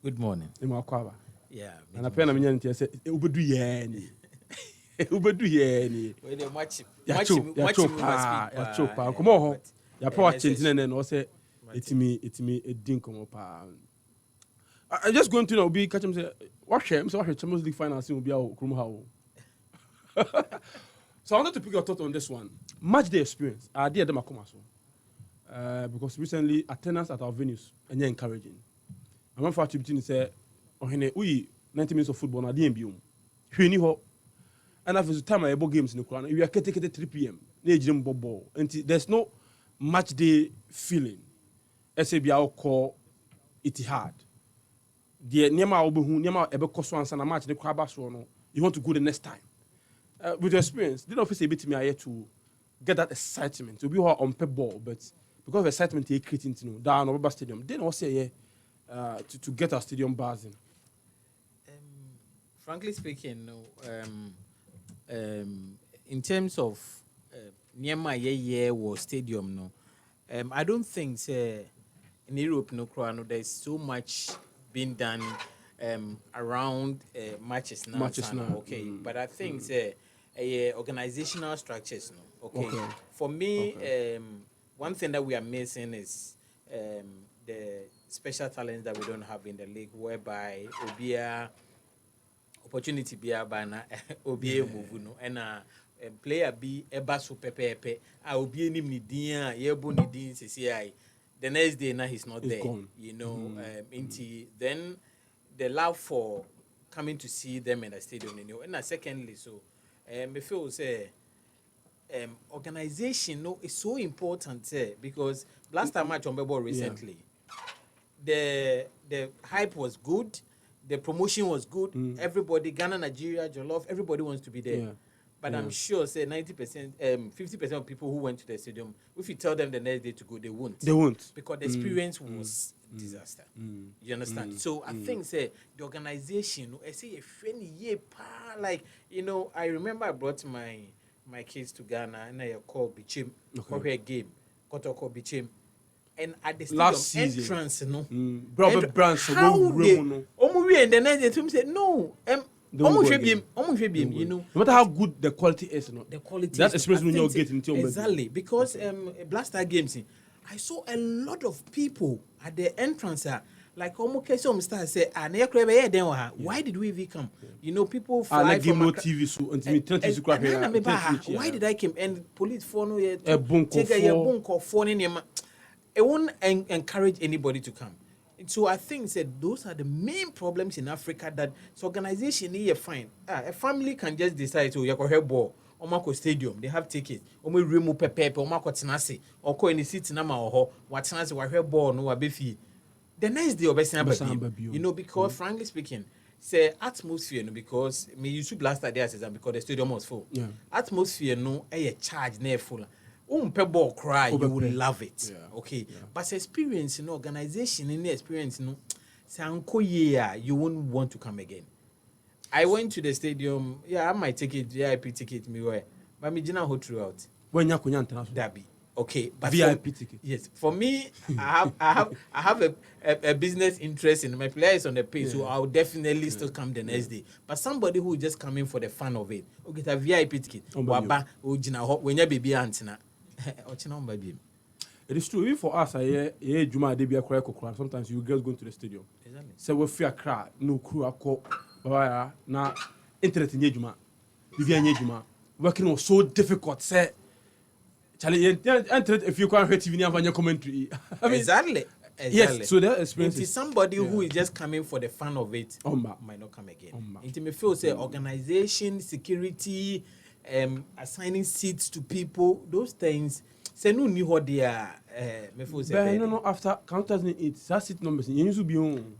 Good morning. Imakwaba. Yeah. And I pen a million to say, Ubedu Yanni. Ubedu Yanni. Well, they much Yachopa. Come on. Ya power changing and then also it's me a dinkum pa. I just going to know be catch him say watch him so watch Champions League finals will be our Krumha. So I wanted to pick your thought on this one. Match day experience. I did them come because recently attendance at our venues and you're encouraging. I'm not for to say, oh, we 90 minutes of football na DMB. Hwini ho. And after the time I bought games in the crown, we are getting 3 p.m. Ball. And there's no match day feeling. SABI call it hard. The Nema Obehu, Nema Ebe Koswan and a match the crab no. You want to go the next time. With your experience, didn't office a bit me here to get that excitement. To be on pep ball, but because of excitement they creating to know down Oba Stadium, they don't say to get our stadium buzzing. Frankly speaking, no. In terms of Niema was stadium, no. I don't think in Europe, no, there's so much being done around matches now. Okay, but I think organizational structures, no. Okay. For me, one thing that we are missing is the special talents that we don't have in the league, whereby Obia opportunity be abana Obia move no and player be eba so pepe Obia ni mnidia yebo ni din CCI. The next day now he's not there. Gone. You know, then the love for coming to see them in the stadium, you know. And secondly, so I feel say organization no is so important because last time I on ball recently, the hype was good, the promotion was good. Everybody, Ghana, Nigeria, Jollof, everybody wants to be there. Yeah. But I'm sure, say 90%, 50% of people who went to the stadium, if you tell them the next day to go, they won't. They won't. Because the experience was disaster. You understand? So I think, say, the organization, I say a friendly year, like, you know, I remember I brought my kids to Ghana and I called Bichim, for a game, Kotoko Bichim. And at the stadium entrance, no. Brother Branson, how they, and the next day, said, no, you know. No matter how good the quality is, no. The quality. That's expressed when you're getting to exactly because Blaster games, I saw a lot of people at the entrance. Like almost some stars say, why did we even come? You know, people fly from no TV so why did I come? And police phone take a bunko phone in your. It won't encourage anybody to come. So I think that those are the main problems in Africa that organization need fine. A family can just decide to have ball or Marco Stadium. They have tickets. Or we remove pepe or Marco Tenasi or co in the city nama or what Tenasi or have ball no abefi. The next day of you know, because frankly speaking, say atmosphere no because me used to blast that there because the stadium was full. Yeah. Atmosphere no a charge near full. Ball cry, you will love it. Yeah. Okay. Yeah. But experience, you know, organization in the experience, you know, you won't want to come again. I went to the stadium, I have my ticket, VIP ticket, but me didn't hold throughout. When you're international. Derby. Okay. But VIP ticket. Yes. For me, I have a business interest in my players on the page, so I'll definitely still come the next day. But somebody who just come in for the fun of it, okay, a VIP ticket. When you baby antina. It is true. Even for us, Juma de be a crowd. Sometimes you girls go to the stadium. Exactly. So we fear crowd, no crew, now internet in Juma. Juma. Working was so difficult. Say, Charlie, if you can't hit TV and your commentary. Exactly. Yes. So that experience is somebody who is just coming for the fun of it. Might not come again. It may feel say organization, security. Assigning seats to people, those things. Say no new what they are. No. After 2008, that seat numbers you used to be on.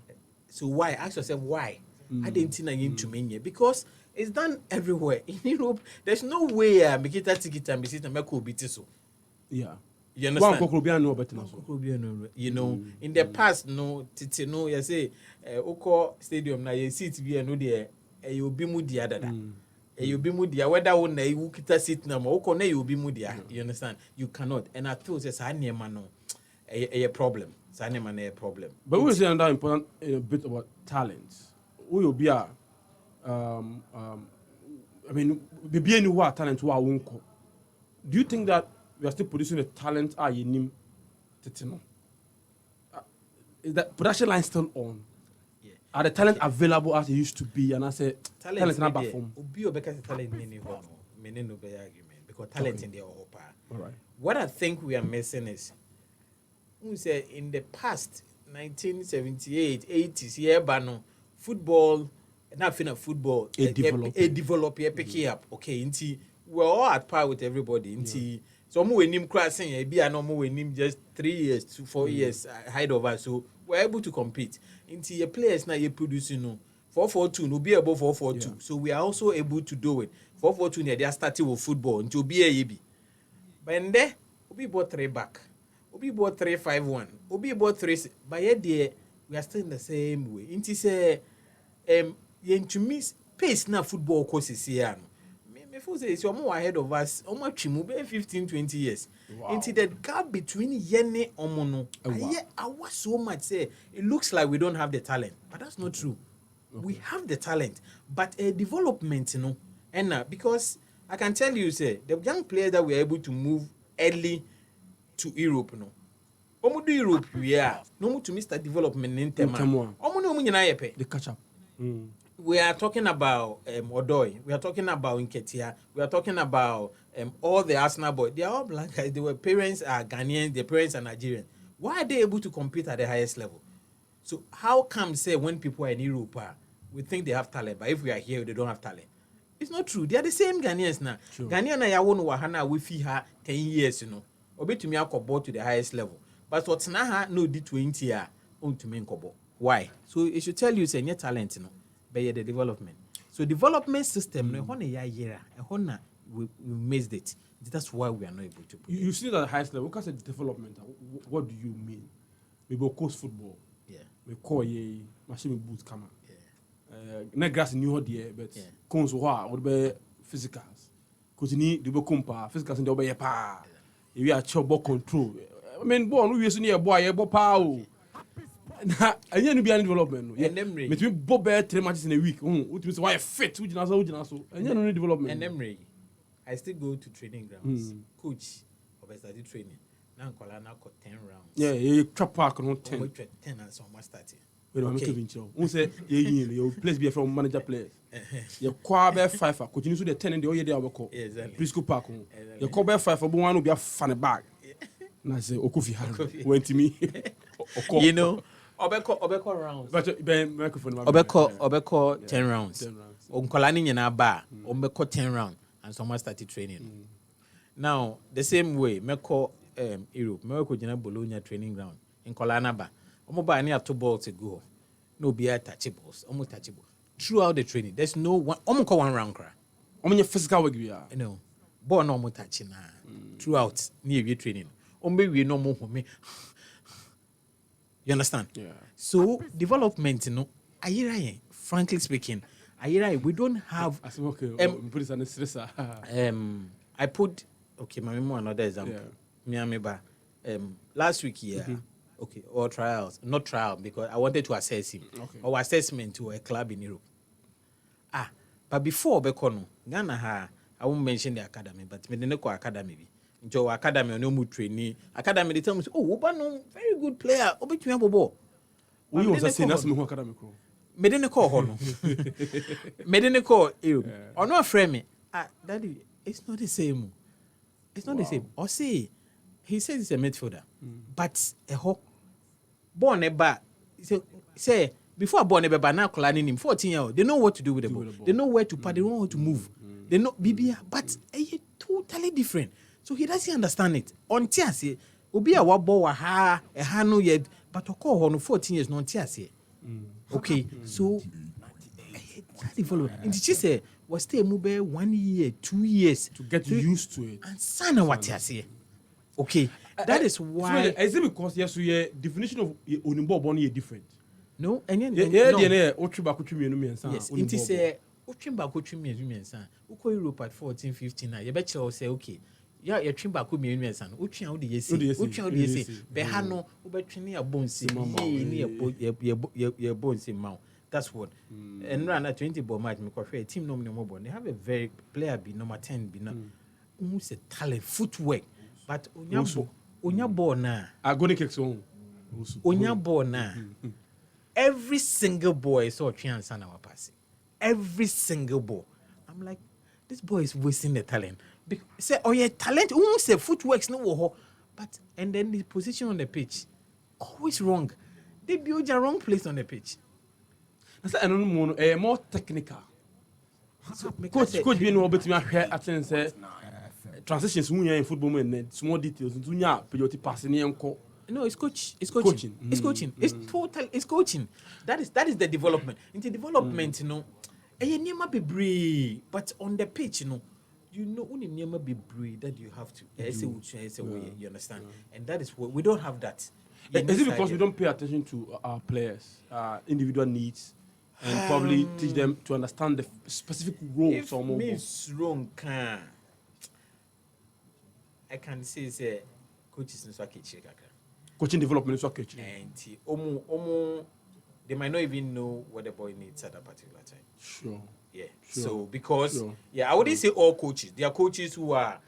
So why? Ask yourself why. I didn't think I need to mean because it's done everywhere in Europe. There's no way I make it a ticket and be sitting and make it so. Yeah. You understand? You know, in the past, no, you say, Oko Stadium na you seat be no there, you be moody other. You be mudia whether one you kita sit na mo ko na you be mudia. You understand? You cannot. And I feel say a problem. Sane man a problem. But we will say another important bit about talent. We will be I mean, be any what talent who won't come. Do you think that we are still producing the talent you name Titino? Is that production line still on? Yeah. Are the talent available as it used to be? And I say talent not back from. Obi obeka talent many no be argument because talent in the All right. What I think we are missing is who say in the past 1978 80s yeah bano football nothing of football a developer pick it up okay inti we're all at par with everybody inti so mo wenim crossing e bia no mo wenim just 3 years to 4 years ahead of us so we're able to compete inti your players now you producing no 442 no be above 442 so we are also able to do it 442 they are starting with football until be a be but then we bought 3 back Obi bought 351. Obi bought 3. But yet, we are still in the same way. Inti say, to miss pace na football courses here. Me feel say it's more ahead of us. Almost 15-20 years. Wow. Inti the gap between Yene Omono. I was so much say it looks like we don't have the talent, but that's not true. Okay. We have the talent, but a development, and because I can tell you, say the young players that we are able to move early to Europe no. Omo do Europe we are. No to Mr. Development in Tema. Omo no nyina yepe. They catch up. We are talking about Odoi. We are talking about Nketia. We are talking about all the Arsenal boys. They are all black guys. Their parents are Ghanaians. Their parents are Nigerian. Why are they able to compete at the highest level? So how come say when people are in Europe, we think they have talent, but if we are here, they don't have talent? It's not true. They are the same Ghanaians now. Ghanaian na yawo no wahana we fi ha 10 years Obetumi akobo to the highest level. But what's now no D20 on to main kobo. Why? So it should tell you say your talent but the development. So development system no hona ya yera. Hona we missed it. That's why we are not able to. You see that at the highest level. Because of development, what do you mean? Maybe coach football. Yeah. We call ye machine boots come. Yeah. Not grass new idea, but cones would be physicals. Because you need to be compa physicals in the way pa. We are ball control. I mean, born we used to near boy, power. I didn't be any development. Between Bob 3 matches in a week. Which means why fit, which is also. And you need development. And Emery, I still go to training grounds. Coach, I started training. Now Kolana got 10 rounds. Yeah, you trap park on 10. 10 and some starting. Who say you place be from manager players. You call 5 continue to the 10 and the other day I will call. Preschool park. You call 5 for one will be a funny bag. And I say Okufi went to me. You know, Obeko rounds. But microphone. Obeko 10 rounds. Kolani in our bar. Obeko 10 rounds and someone started training. Now the same way, Meko Europe, Meko Jena Bologna training ground in Kolanaba. Omoba near 2 balls to go. No be touchables, almost touchable. Throughout the training, there's no one. Almost 1 round cry. Your physical work, you know, born no more touching throughout near your training. We no more me. You understand? Yeah. So development, frankly speaking, we don't have. I put my memo another example. Miami last week here. Mm-hmm. Okay, or trials. Not trial, because I wanted to assess him. Okay. Or assessment to a club in Europe. But before Bekono, Ghana, I won't mention the academy, but Medeneko Academy. Into academy, no more trainee. Academy, they tell me, oh, very good player. Obetuya Bobo. We also say that's my academy. Medeneko Hono. Medeneko Europe. Or no frame. Daddy, it's not the same. It's not the same. Or say, he says he's a midfielder, but a hawk born a bat. Say before born a bat now, collecting him 14 years old. They know what to do with the ball. They know where to pass. They know how to move. They know BBA, but totally different. So he doesn't understand it. On Tiasi, Obi a wabo a hano yet, but a call on 14 years non Tiasi. Okay, so develop. And she said was stay mobile 1 year, 2 years to get used to it. And sana what Tiasi. Okay, that is why. Is it because yes, we definition of onimbo boni is different? No, and no. Yes, it is a Ochimba Coaching Museum. Uko Europe at 14, 15. You bet you say okay. ya yɛtwe baako mmienu mmiɛnsa no wotwe a wode yɛsi wotwe a wode yɛsi bɛha no wobɛtwe ne yɛbɔ nsi yie ne yɛbɔ nsi ma wo. That's what. And run at 20 ball match, me team no more. They have a very player be number 10 be now. Who's a talent, footwork, but onya ball na. I go to kick so. Onya ball na. Every single boy saw chance on our passing. Every single ball. I'm like, this boy is wasting the talent. Say, oh yeah, talent. Who say footwork's no, but and then the position on the pitch, always wrong. They build a wrong place on the pitch. I don't know, more technical. So, coach being able to hear at say transitions in football and small details into periodic passing and call. No, it's coaching. It's coaching. It's total. It's coaching. That is the development. Into development, you know, you never be brave, but on the pitch, you know, only never be brave that you have to. You understand? And that is what we don't have that. Is it because we don't pay attention to our players, individual needs? And probably teach them to understand the specific roles. If means wrong, I can say coaches in Swaki. Coaching development is okay. And they might not even know what the boy needs at that particular time. Sure. Yeah. Sure. So because I wouldn't say all coaches. There are coaches who are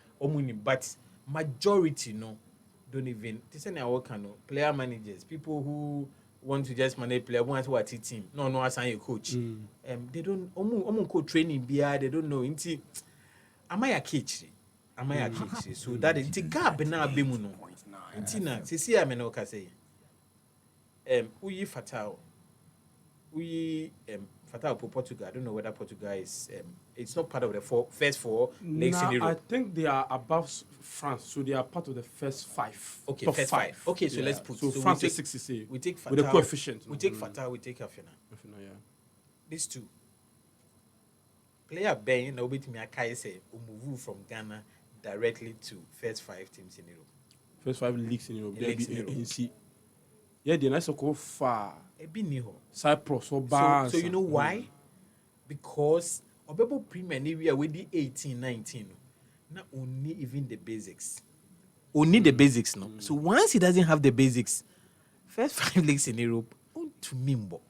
but majority don't even. They say now player managers, people who want to just manage player, want to watch a team. No, assign a coach. They don't. Coach training BI. They don't know. Am I a coach? So that is the gap now. Bemuno. Intina. See, I mean, okay, say. We fatal. We fatal for Portugal. I don't know whether Portugal is. It's not part of the first four leagues in Europe. I think they are above France, so they are part of the first five. Okay, first five. Okay, so let's put. So France is 60. We take Fatal, with the coefficient. We take Fatal. We take Afena. Yeah. These two. Player Ben na obeti me akai say move from Ghana directly to first five teams in Europe. First five leagues in Europe. Yeah, the nice go far. Cyprus or Barnes. So you know why? Because Obebo Premier we are with the 18, 19. Not only even the basics. Only the basics, no. So once he doesn't have the basics, first five leagues in Europe, on to Mimbo.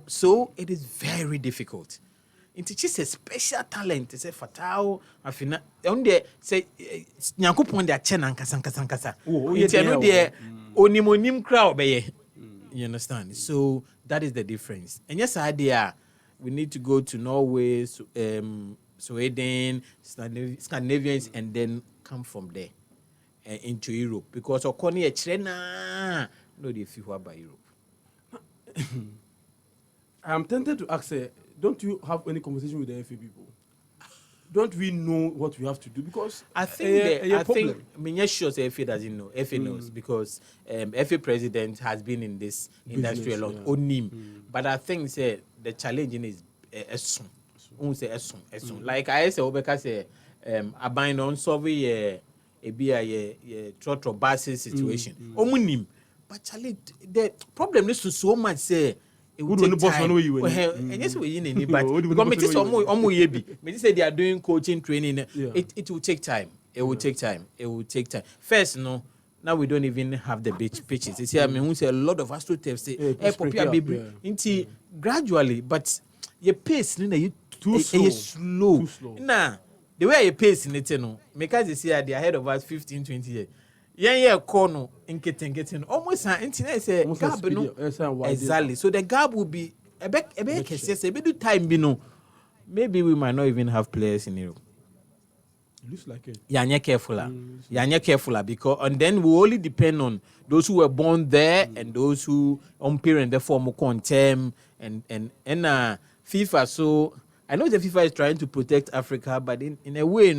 So it is very difficult. It teaches a special talent. It's a fatal. Afina. On the say, Nyankopon de chen ankasa. Oh, yeah. Onimonim crowd be. You understand? So that is the difference. And yes, idea we need to go to Norway, Sweden, Scandinavians, and then come from there into Europe because Okoni a China no they feel about Europe. I am tempted to ask, don't you have any conversation with the FA people? Don't we know what we have to do? Because I think sure FA doesn't know. FA knows because FA president has been in this industry a lot. But I think the challenge is like I say, Obeka say, I bind on solve a trotro basis situation. But challenge the problem is to so much say. It will take time. And yes, we in but because say they are doing coaching training. It will take time. It will take time. First, now we don't even have the pitches. You see, I mean, we say a lot of astroturfs say, gradually, but your pace, you too slow. Nah, the way you pace in it, because you see, they are ahead of us 15, 20 years. Corner in getting almost an internet say gap exactly. So the gap will be a bit time maybe we might not even have players in Europe. It looks like it. Careful because and then we only depend on those who were born there and those who parent the form contem and FIFA. So I know the FIFA is trying to protect Africa, but in a way,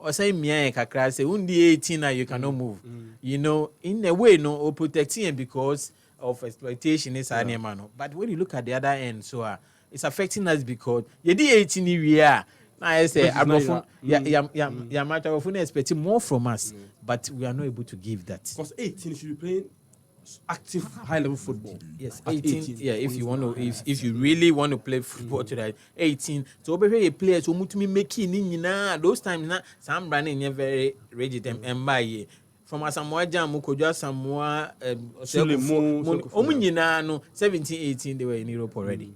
or say me kakra say undi 18 now you cannot move. You know, in a way, or protecting because of exploitation is animal. But when you look at the other end, so it's affecting us because you did 18 we are. Now I say expecting more from us, but we are not able to give that. Because 18 should be playing active high-level football. Yes, at 18. Yeah, if you want to, Ah, if you really want to play football to that 18. So over players who must making in those times na some branding very rigid and by from Asamoah Jam, Mukojo Samoa, Sulemu, Omunyina no 17, 18 they were in Europe already.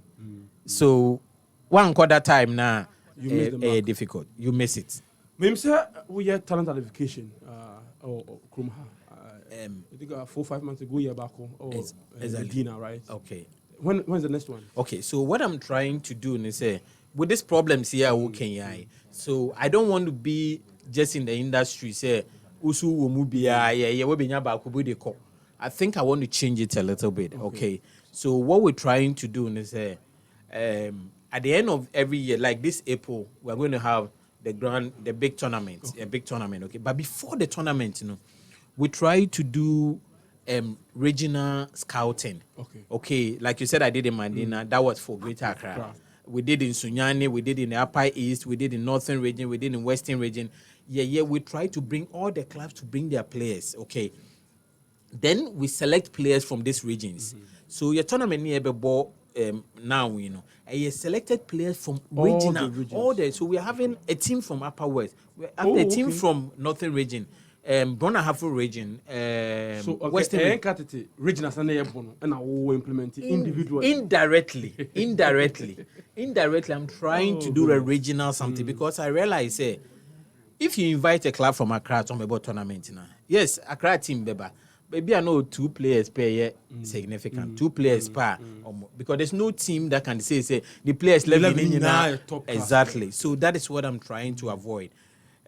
So one quarter time now, You miss the mark. difficult. You miss it. Maybe say we had talent identification. Or Krumha. I think 4 or 5 months ago, back home. Exactly. Medina, right? Okay. When's the next one? Okay, so what I'm trying to do is say with these problems here, okay, so I don't want to be just in the industry say usu yeah we benya ba kubu de ko. I think I want to change it a little bit. Okay. So what we're trying to do is say at the end of every year, like this April, we're going to have the big tournament, a big tournament. Okay, but before the tournament, we try to do regional scouting. Okay, like you said, I did in Mandina. That was for Greater Accra. We did in Sunyani, we did in the Upper East, we did in Northern Region, we did in Western Region. Yeah, we try to bring all the clubs to bring their players. Okay, then we select players from these regions. So your tournament near ball now, and you selected players from regional, all the. So we're having a team from Upper West, we're having a team from Northern Region, Brona-Hafo region, So Western region. Regional and I will implement it individually. Indirectly, I'm trying to do a regional something because I realize if you invite a club from Accra to a tournament now, yes, Accra team beba. Maybe I know 2 players per year significant. 2 players per because there's no team that can say the players left in top exactly. So that is what I'm trying to avoid.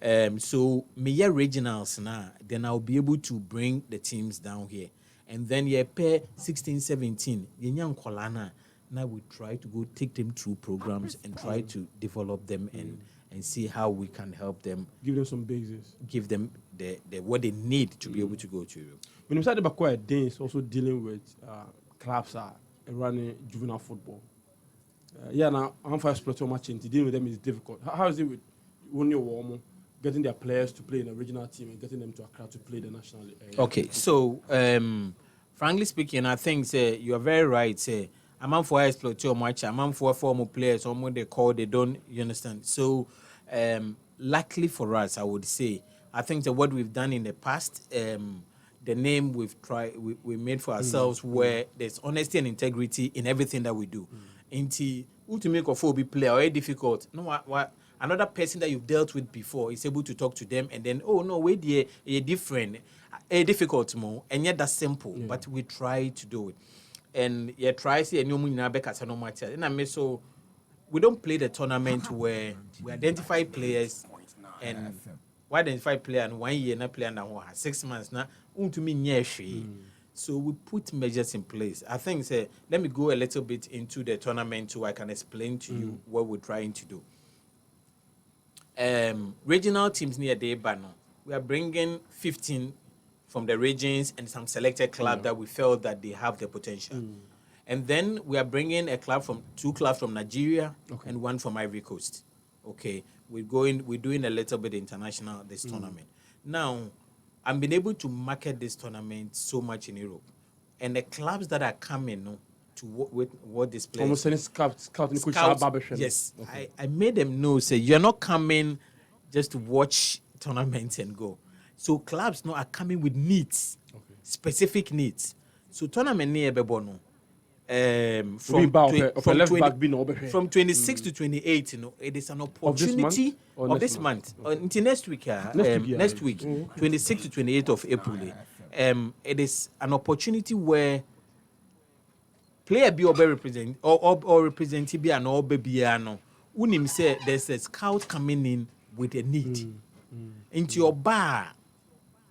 So me regionals now, then I'll be able to bring the teams down here. And then pair 16, 17, young Kolana. Now we try to go take them through programs and try to develop them and see how we can help them. Give them some basis. Give them the what they need to be able to go to Europe. When you said about quiet days, also dealing with clubs running juvenile football. Now I'm for exploiting much into dealing with them is difficult. How is it with when you're warm, getting their players to play in a regional team and getting them to Accra to play the national? Okay, so frankly speaking, I think you are very right. I'm for exploit too much. I'm for former players. Someone they call, they don't. You understand? So, luckily for us, I would say, I think that what we've done in the past, the name we made for ourselves, where there's honesty and integrity in everything that we do. Into to make a phobia player or difficult. No, what another person that you've dealt with before is able to talk to them, and then wait, you're different, difficult more, and yet that's simple. But we try to do it. And try see any no matter. And I mean, so we don't play the tournament where we identify players and we identify player and 1 year na player na 6 months na to me so we put measures in place. I think let me go a little bit into the tournament so I can explain to you what we're trying to do. Regional teams near the Bano, we are bringing 15 from the regions and some selected club that we felt that they have the potential. And then we are bringing 2 clubs from Nigeria and 1 from Ivory Coast. Okay, we're doing a little bit international this tournament. Now, I've been able to market this tournament so much in Europe. And the clubs that are coming to what this players. Almost any scouts. Yes, okay. I made them know, say, you're not coming just to watch tournaments and go. So clubs now are coming with needs, specific needs. So tournament near Bebono, from 26 to 28, it is an opportunity of this month. Until next week, next week, 26 to 28 of April. It is an opportunity where player be represent or representative be an obebiano. Unim say there's a scout coming in with a need into your bar.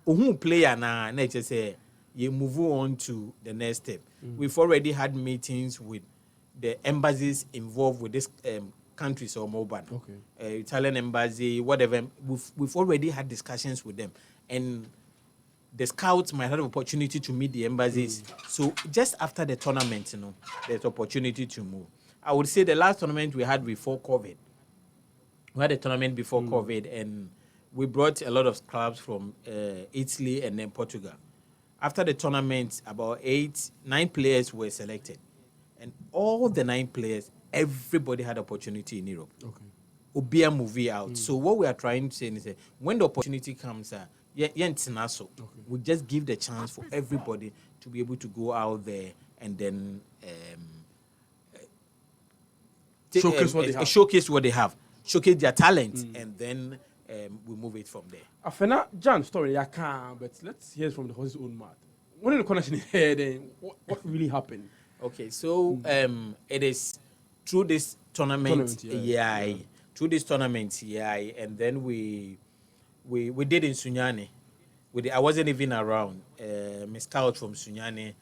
Who player na just say you move on to the next step. We've already had meetings with the embassies involved with this countries or mobile, Italian embassy, whatever. We've already had discussions with them, and the scouts might have the opportunity to meet the embassies. So just after the tournament, there's opportunity to move. I would say the last tournament we had before COVID. We had a tournament before COVID, and we brought a lot of clubs from Italy and then Portugal. after the tournament, about 9 players were selected. And all the 9 players, everybody had opportunity in Europe. Okay. Obia movie out. So what we are trying to say is that when the opportunity comes, we just give the chance for everybody to be able to go out there and then showcase what they have, showcase their talent, and then we move it from there. Afena John's story, I can't, but let's hear from the horse's own mouth. When in the connection here, then what really happened? Okay, so it is through this tournament, through this tournament, and then we did in Sunyani. I wasn't even around. My scout from Sunyani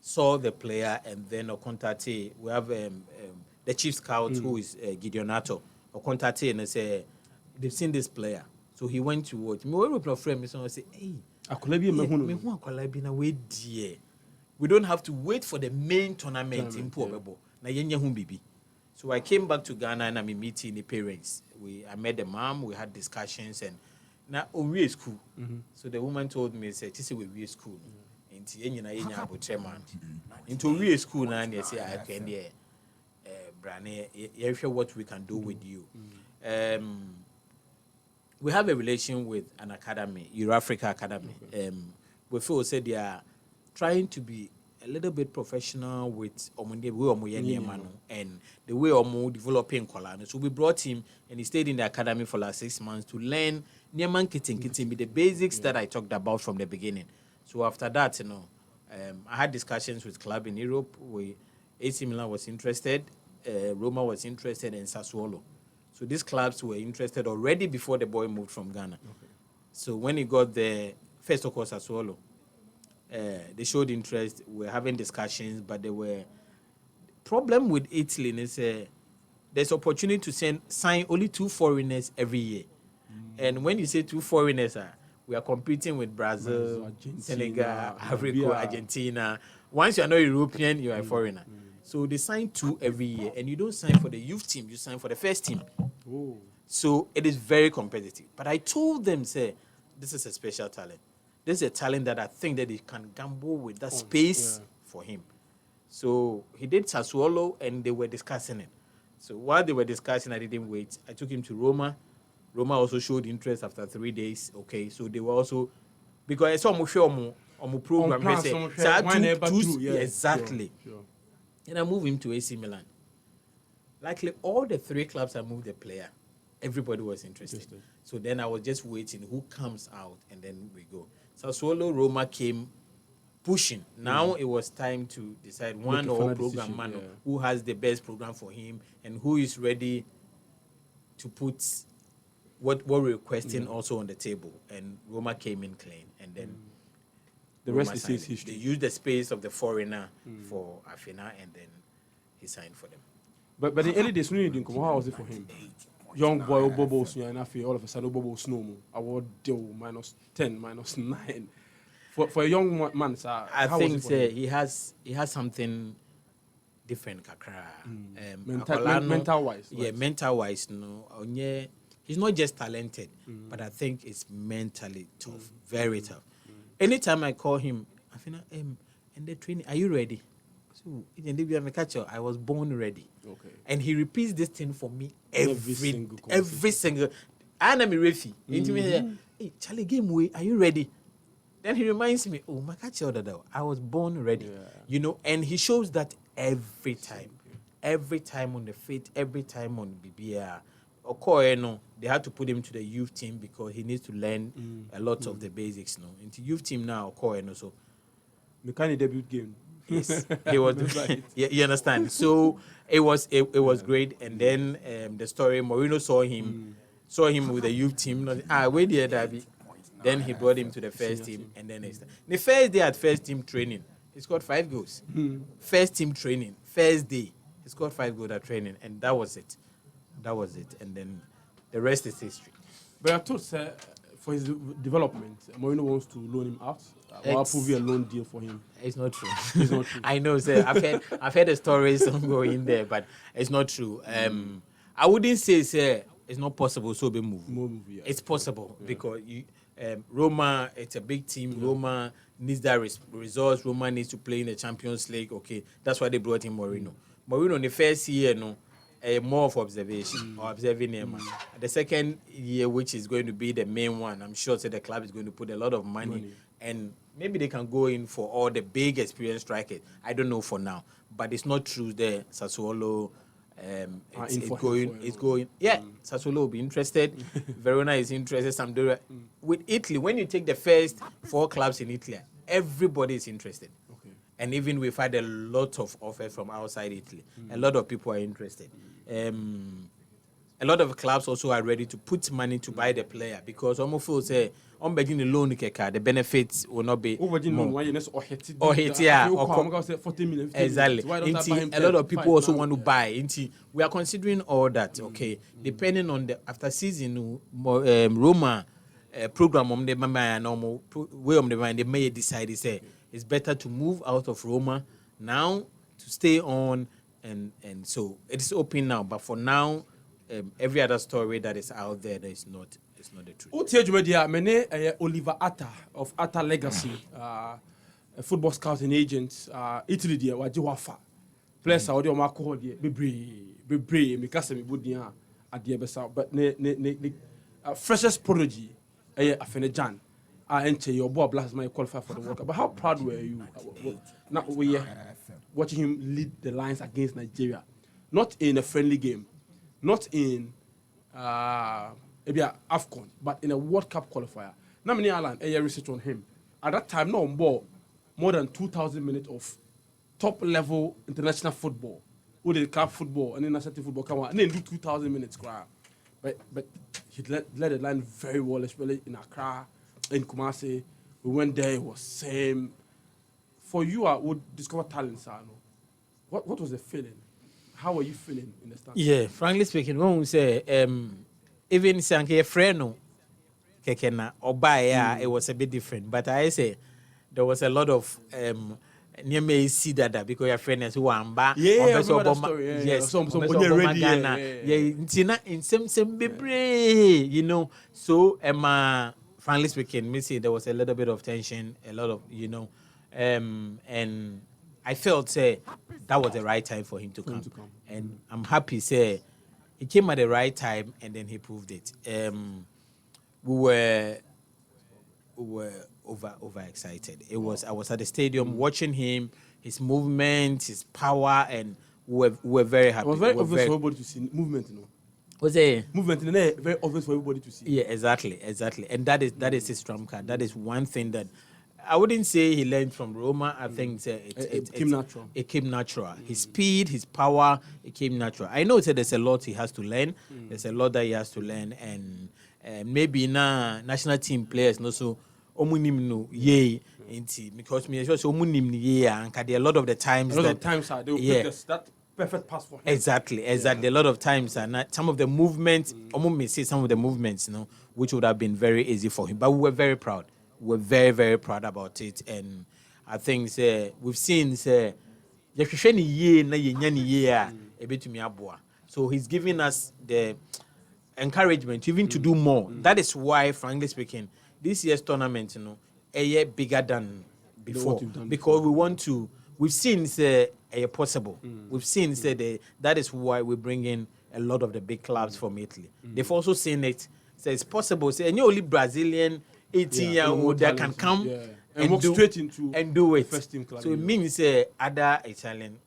saw the player, and then Okontate, we have the chief scout who is Gideonato. Okontate and say they've seen this player, so he went to watch. Me when we play friend, me say, hey, we don't have to wait for the main tournament in Puobebo. Na yenye humbibi. So I came back to Ghana and I'm meeting the parents. I met the mom, we had discussions, and now we are school. So the woman told me, say, this is we school. Into we school now, and they say, I can hear what we can do with you. We have a relation with an academy, Euro-Africa Academy. We feel said they are trying to be a little bit professional with and the way Omo developing Kolano. So we brought him and he stayed in the academy for like 6 months to learn Nyaman Kitten, the basics that I talked about from the beginning. So after that, I had discussions with club in Europe. AC Milan was interested, Roma was interested, and Sassuolo. So these clubs were interested already before the boy moved from Ghana. Okay. So when he got there, first of course Sassuolo, they showed interest. We were having discussions, but there were problem with Italy is there's opportunity to sign only 2 foreigners every year. And when you say 2 foreigners, we are competing with Brazil, Argentina, Senegal, Africa, Argentina. Once you are not European, you are a foreigner. So they sign 2 every year, and you don't sign for the youth team, you sign for the first team. Oh. So it is very competitive. But I told them, say, this is a special talent. This is a talent that I think that he can gamble with that space for him. So he did Sassuolo, and they were discussing it. So while they were discussing, I didn't wait. I took him to Roma. Roma also showed interest after 3 days. Okay, so they were also, because I saw Musho on program. Exactly. Sure. And I moved him to AC Milan. Likely all the 3 clubs I moved the player, everybody was interested. So then I was just waiting who comes out, and then we go. Sassuolo, Roma came pushing. Now it was time to decide one or program man who has the best program for him and who is ready to put what we're requesting also on the table. And Roma came in clean, and then the rest is history. They used the space of the foreigner for Afena, and then he signed for them. But in early days, when you didn't come, how was it for him? Young boy, Bobo, and all of a sudden, Bobo Snow, I would do -10, -9. For a young man, sir, I think he has something different, kakra. Mental wise. Yeah, mental wise, no. He's not just talented, but I think it's mentally tough, very tough. Anytime I call him, I feel and the training, are you ready? So I was born ready. Okay. And he repeats this thing for me every single. And I'm a referee. Hey, Charlie, game way, are you ready? Then he reminds me, oh, my I was born ready. Yeah. And he shows that every time on the fit, every time on BBR. They had to put him to the youth team because he needs to learn a lot of the basics. Into youth team now, so. Mechanic debut game. Yes, he was. You understand? So it was great. And then the story, Mourinho saw him with the youth team. Where did Derby? Then he brought him to the first team, and then the first day at first team training, he scored 5 goals. First team training, first day, he scored 5 goals at training, and that was it. And then the rest is history. But I thought, sir, for his development, Mourinho wants to loan him out. Or approve a loan deal for him. It's not true. It's not true. I know, sir. I've heard the stories going there, but it's not true. I wouldn't say, sir, it's not possible. So be move. Yeah. It's possible because Roma, it's a big team. Roma needs that results. Roma needs to play in the Champions League. Okay, that's why they brought in Mourinho. Mourinho in the first year, no, more of observation or observing him. The second year, which is going to be the main one, I'm sure the club is going to put a lot of money. And maybe they can go in for all the big experienced strikers. I don't know for now, but it's not true. The Sassuolo, it's going. Yeah, Sassuolo will be interested. Verona is interested. Sampdoria. With Italy, when you take the first 4 clubs in Italy, everybody is interested. Okay. And even we've had a lot of offers from outside Italy. A lot of people are interested. A lot of clubs also are ready to put money to buy the player because almost feel say on begging the loan the benefits will not be more. Or hit, yeah, or 40 million. Exactly. A lot of people also want to buy. We are considering all that. Okay, depending on the after season, Roma program on the normal way of the mind, they may decide say it's better to move out of Roma now to stay on, and so it's open now. But for now. Every other story that is out there that is not the truth. Oliver Atta of Atta Legacy, a football scout and agent, Italy dear, Wajiwafa. Players are my call dear, be because me would near at the Ebessa, but ne freshest prodigy, a Fenejan. I enter your boy blast my qualify for the World Cup. But how proud were you? Now we watching him lead the Lions against Nigeria, not in a friendly game. Not in maybe AFCON, but in a World Cup qualifier. Now, many Alan, research on him. At that time, no on board more than 2,000 minutes of top-level international football. Who did club football and then national team football come on, and then do 2,000 minutes. But he led the line very well, especially in Accra, in Kumasi. We went there, it was same. For you, I would discover talent, sir. What was the feeling? How are you feeling in the stand? Yeah, frankly speaking, when we say even Sanke Freno Kekena or Baya, it was a bit different. But I say there was a lot of near me see that because your friends who are Amba, yes, some Ghana, in some baby, you know. So frankly speaking, me see there was a little bit of tension, a lot of and I felt say that was the right time for him to come. And I'm happy say he came at the right time and then he proved it. We were over excited. I was at the stadium watching him, his movement, his power, and we were very happy. It was very obvious for everybody to see movement, Was it movement in there very obvious for everybody to see? Yeah, exactly. And that is his trump card. That is one thing that I wouldn't say he learned from Roma. I think it came natural. It came natural. His speed, his power, it came natural. I know there's a lot he has to learn. There's a lot that he has to learn, and maybe now national team players no so omunim no ye because me just omunim ye and a lot of the times they will pick that perfect pass for him. Exactly. A lot of times and some of the movements may see some of the movements which would have been very easy for him, but we were very proud. We're very, very proud about it. And I think we've seen so he's giving us the encouragement even to do more. That is why, frankly speaking, this year's tournament, a year bigger than before. Because we've seen possible. We've seen that is why we bring in a lot of the big clubs from Italy. They've also seen it. So it's possible. Say, and only Brazilian 18-year-old that can come and walk straight into and do it. First team club. So it means other Italian.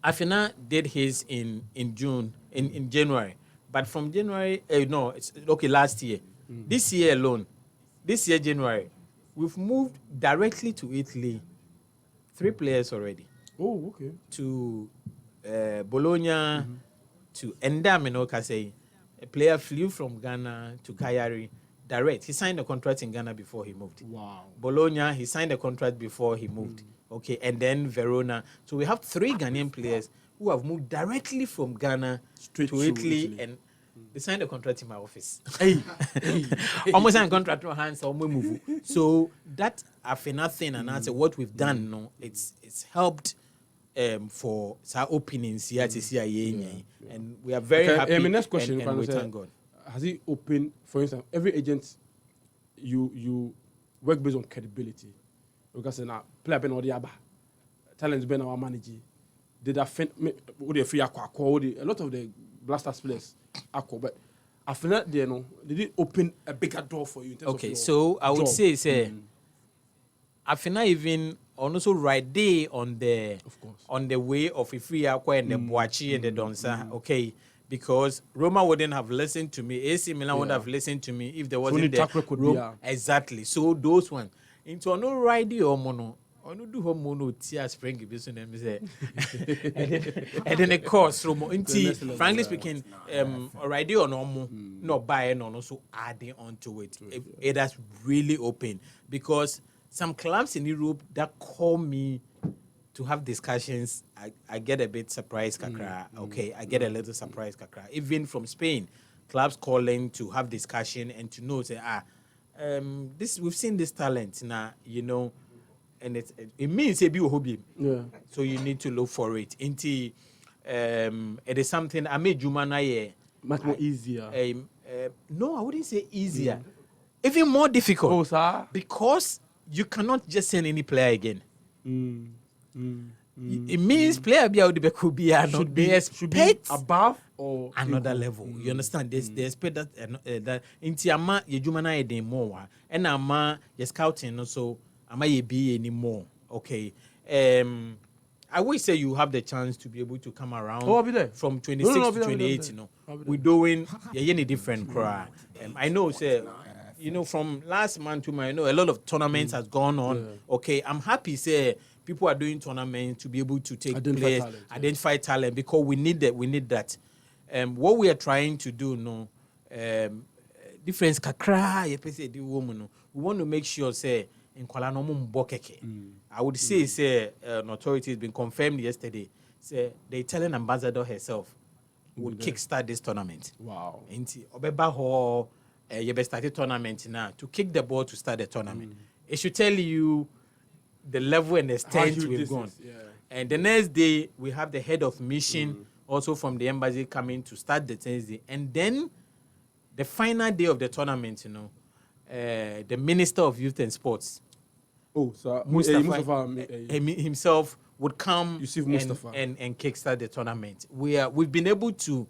Afina did his in June, in January. But from January, last year. This year alone, January, we've moved directly to Italy. 3 players already. Oh, okay. To Bologna, to Endam, a player flew from Ghana to Cagliari direct. He signed a contract in Ghana before he moved. Wow. Bologna, he signed a contract before he moved. Okay, and then Verona. So we have 3 Ghanaian players who have moved directly from Ghana straight to Italy, and they signed a contract in my office. Almost signed a contract to hands or move. So that after nothing and answer what we've done, it's helped for our openings here to see and we are very happy. My next question, and we thank God. has it opened, for instance, every agent, you work based on credibility. Because now player been already aba, talents been our manager. Did that free a lot of the Blasters players but I feel that they know did it open a bigger door for you in terms of your so I would job? say I feel not even also right there on the way of Ifri Akwa and the Boachi and the Donsa, okay, because Roma wouldn't have listened to me, AC Milan would have listened to me if there wasn't the exactly. So those ones into no right there or mono. Onu do home mono tia spring biso na me say and then the course from frankly speaking already on omo no buy no so adding onto it. It has really opened because some clubs in Europe that call me to have discussions, I get a bit surprised kakra. Okay, I get a little surprised kakra. Even from Spain, clubs calling to have discussion and to know say this we've seen this talent now, you know. And it means a be hobby. Yeah. So you need to look for it. It is something I made Jumana much more easier. No, I wouldn't say easier. Even more difficult. Oh, sir. Because you cannot just send any player again. It means player could be above or another level. You understand? They expect that into ama Jumana e more and ama your scouting also. Am I be anymore? Okay. I will say you have the chance to be able to come around I'll be there. from 26 to 28, you know. We're doing any different cry. I know, say, you know, from last month to my, I know a lot of tournaments has gone on. Yeah. Okay. I'm happy, say, people are doing tournaments to be able to take identify talent because we need that. We need that. What we are trying to do, no, difference kakra, we want to make sure, say, in Kuala Lumpur, I would say, an authority has been confirmed yesterday. Say the Italian ambassador herself would kickstart this tournament. Wow. Inti Obeba ho started tournament now to kick the ball to start the tournament. It should tell you the level and the extent we've gone. And the next day we have the head of mission also from the embassy coming to start the Thursday. And then the final day of the tournament, you know, the Minister of Youth and Sports, Mustafa himself would come and kickstart the tournament. We've been able to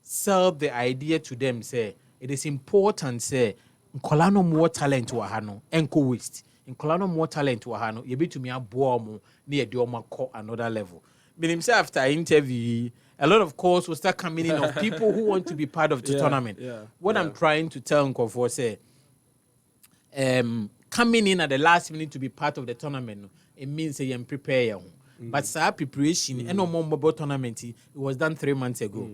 sell the idea to them. Say it is important. Say Nkolano more talent to Ahano, Enko waste. Nkolano more talent to Ahano. You be to me a boamo near Dioma call another level. But himself after interview, a lot of calls will start coming in of people who want to be part of the tournament. What I'm trying to tell Nkofo say. Coming in at the last minute to be part of the tournament, it means you prepare. But our preparation, and no tournament, it was done 3 months ago.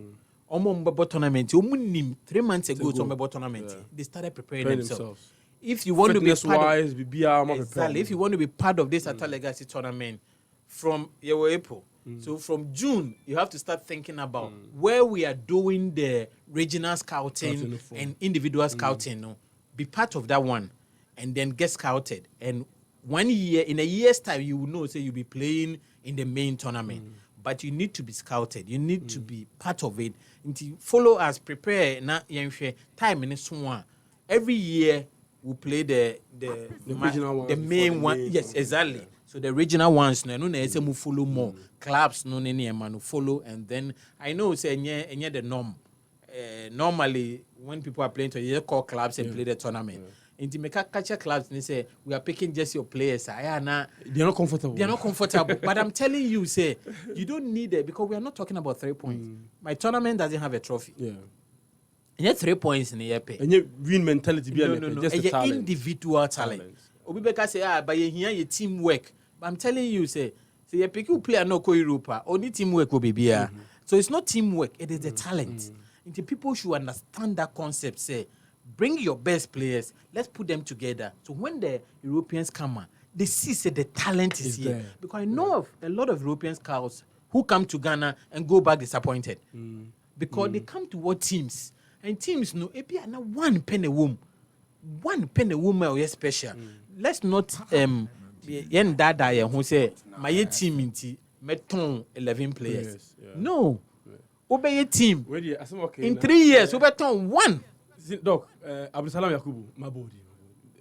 Tournament, 3 months ago, tournament. They started preparing themselves. If you want to be if you want to be part of this Atta Legacy tournament from April, so from June, you have to start thinking about where we are doing the regional scouting and individual scouting. No, be part of that one. And then get scouted. And in a year's time, you will know, say you'll be playing in the main tournament. But you need to be scouted. You need to be part of it. And to follow us, prepare, time in this one. Every year, we play the regional ones, the main one. Yes, exactly. So the regional ones, no, follow more. Clubs, no, follow. And then, I know, say, the norm. Normally, when people are playing, you call clubs and play the tournament. In the catcher clubs, they say we are picking just your players. They're not comfortable. But I'm telling you, say you don't need it because we are not talking about 3 points. My tournament doesn't have a trophy. Yeah. And you 3 points in the year. And you win mentality. No. Just a individual talent. Obibeka say but you hear your teamwork. But I'm telling you, say you pick you player no ko Europa. Only teamwork will be here. So it's not teamwork. It is the talent. And the people should understand that concept. Say. Bring your best players. Let's put them together. So when the Europeans come, they see the talent is here. There. Because I know of a lot of European scouts who come to Ghana and go back disappointed. Because they come to what teams. And teams know, if you are not one penny woman or special. Let's not yen dada who say my team inti meton 11 players. No. Obey a team. In 3 years, we beton one. Doc, Abdusalam Yakubu, my body.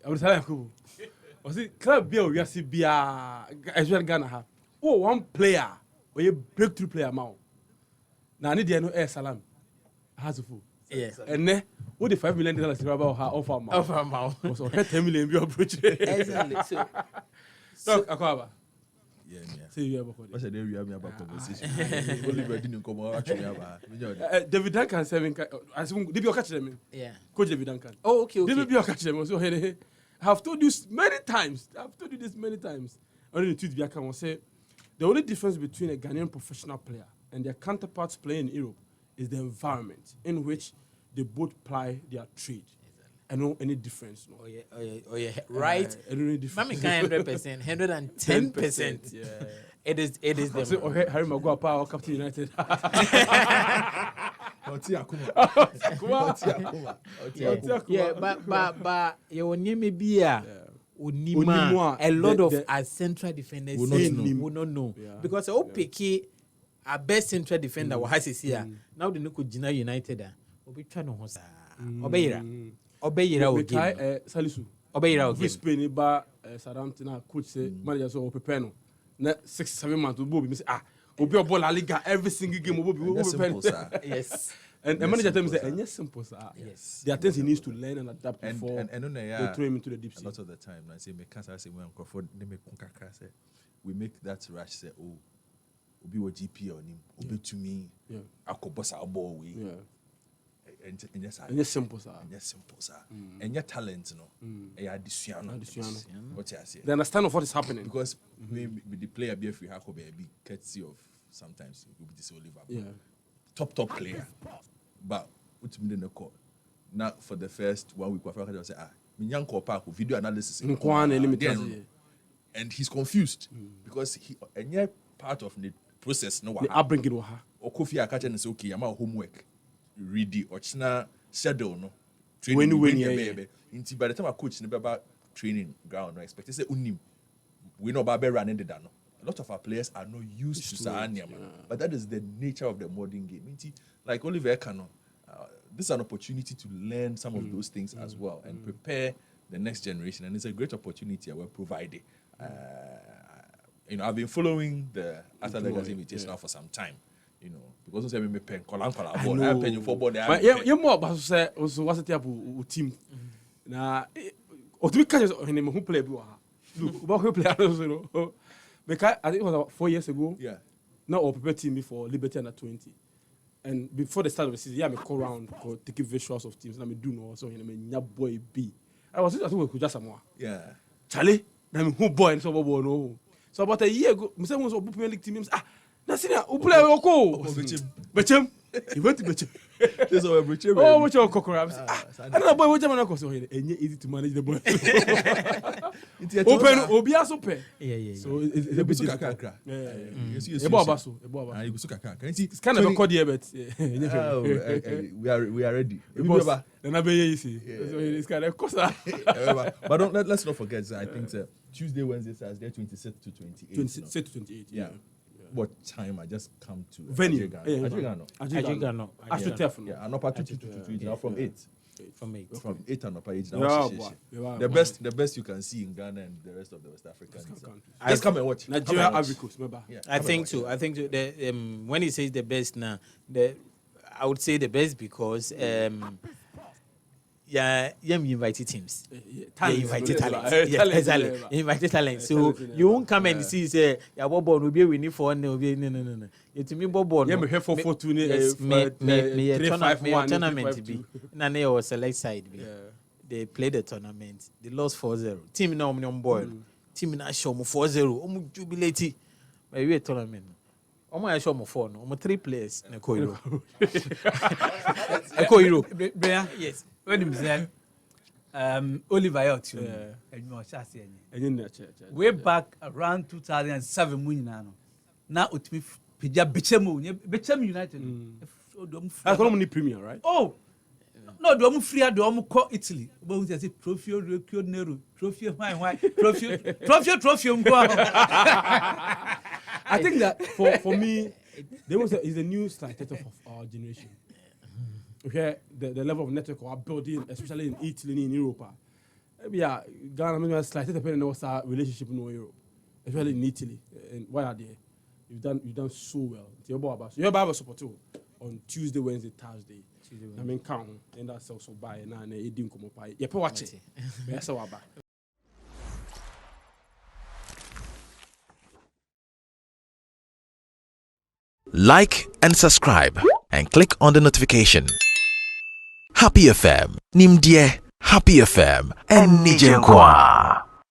Abdusalam Yakubu. I see club beer we see beer as well Ghana have. Oh, one player or a breakthrough player now. Now I need to know Salam. Has a fool. Yeah. And then what the $5 million about her offer mouth. Offer mouth. So 10 million be approach. Exactly. So, Doc, Akwaba. Yeah. Say you have What's the day we have about conversation? Only we didn't come out actually David Duncan 7. I think did you catch them? yeah. Coach David Duncan. Oh, okay. David you catch them. So hey, I have told you many times. I've told you this many times. Only the tweet Biaka will say the only difference between a Ghanaian professional player and their counterparts playing in Europe is the environment in which they both ply their trade. I know any difference. No. Oh yeah. Right. Any difference. Mami can 100%, 110%. Yeah. It is So, the okay, Harry Maguire, power Captain United. yeah, but you name be a Onima, a lot the- of the- our central defenders Will not say know. will not know Yeah. because o picky our best central defender wa has here now the no ko Gina United obi twa no ho sa obeyira o game Salisu. obeyira o If game Spain ba Southampton coach say manager so prepare no. Na 6-7 months obi me say obi o ball La Liga every single game obi That's prepare. simple, sir. yes And the manager tell me say enye simple sir. Yes. There are things he needs to learn and adapt before And on they throw him into the deep a sea. lot of the time, I say, me can't say when Crawford, we make that rush say, oh, obi wa GP on him, obi to me, Yeah. akobos our ball we, Yeah. and yes, Enye simple sir. and yes, simple, sir, and your talent, no, and your addition, what you say, They understand of what is happening. because we the player be if we have a big courtesy of sometimes it will be this Oliver, Yeah. top player, but what me the call. Now for the first 1 week, I say, Minyanko Park video analysis. Nkwana elimit Then, us. and he's confused because he and yeah part of the process no The upbringing wa ha. Okofi akacha and say okay, I'm homework ready or china schedule no When training yeah. baby. Until by the time I coach never about training ground no expect say unim we know about running the dano. A lot of our players are not used to Sahaniama, but that is the nature of the modern game. Until, like Oliver Kano, this is an opportunity to learn some of those things as well and prepare the next generation. And it's a great opportunity we're providing. I've been following the Arthur Legacy invitation now for some time. Because I say me pen kolan ball, I pen you for ball. But you more about say also what's the type of team. Na o tu ka just him who play bi wa ha. Look, about who play also. Because I think it was about 4 years ago. Yeah. Now our prepare team for Liberty under 20. And before the start of the season, me call around for taking visuals of teams. And me do no so me nya boy B. I think we could just Samoa. Yeah. Charlie, na me who boy and so boy no. So about a year ago, me say we so Premier League team. Na senior, who play Oko? Bechem. He went to Bechem. This is our Richard. Oh, which your cockroach? I don't know, boy, which man so here. Easy to manage the boy. Open, Obia so pay. yeah So it's a bit difficult. It's kind of a code here, but we are ready. then I be easy. It's kind of course. But let's not forget. I think Tuesday, Wednesday, Thursday, 26 to 28. 26 to 28. Yeah. What time I just come to Venue. Ajigano After Teflon. Yeah, and up at 2 now from 8. from 8 From 8 and up at 8 Yeah, now. boy. The best you can see in Ghana and the rest of the West Africans. Just come and watch. Nigeria, Come and watch. Ivory Coast, remember? Yeah, I come think and so. watch. I think so. When he says the best now, I would say the best because you invited teams. You invited talent. Yeah, exactly. You invited talent. So you won't come and see say yeah, Bobo will be winning for no. You to me Bobo. Yeah, me here for 4-2. Me tournament be. Na ne was select side be. They played the tournament. They lost 4-0. Team now on board. Team na show mo 4-0. Omo jubilate. But we tournament. Omo I show mo 4 no. Omo 3 players na ko Europe. Ko Europe. Yes. When him say Oliver Yacht, and you shall say way back around 2007 mu nyina no na otimi pija Bechem United I call him the Premier, right? oh no do am free do am call Italy but we say Trofeo Recchio Nero Trofeo why Trofeo I think that for me, there was is a new starter of our generation. where the level of network we are building, especially in Italy in Europe. Yeah, Ghana maybe slightly depending on what's our relationship in Europe, especially in Italy. And why are they? You've done so well. You're about support too on Tuesday, Wednesday, Thursday. I mean, count and that's also by and it didn't come up. You pay watch it. Yes, so about. Like and subscribe and click on the notification. Happy FM, Nimdie, Happy FM, and Nijenkwa.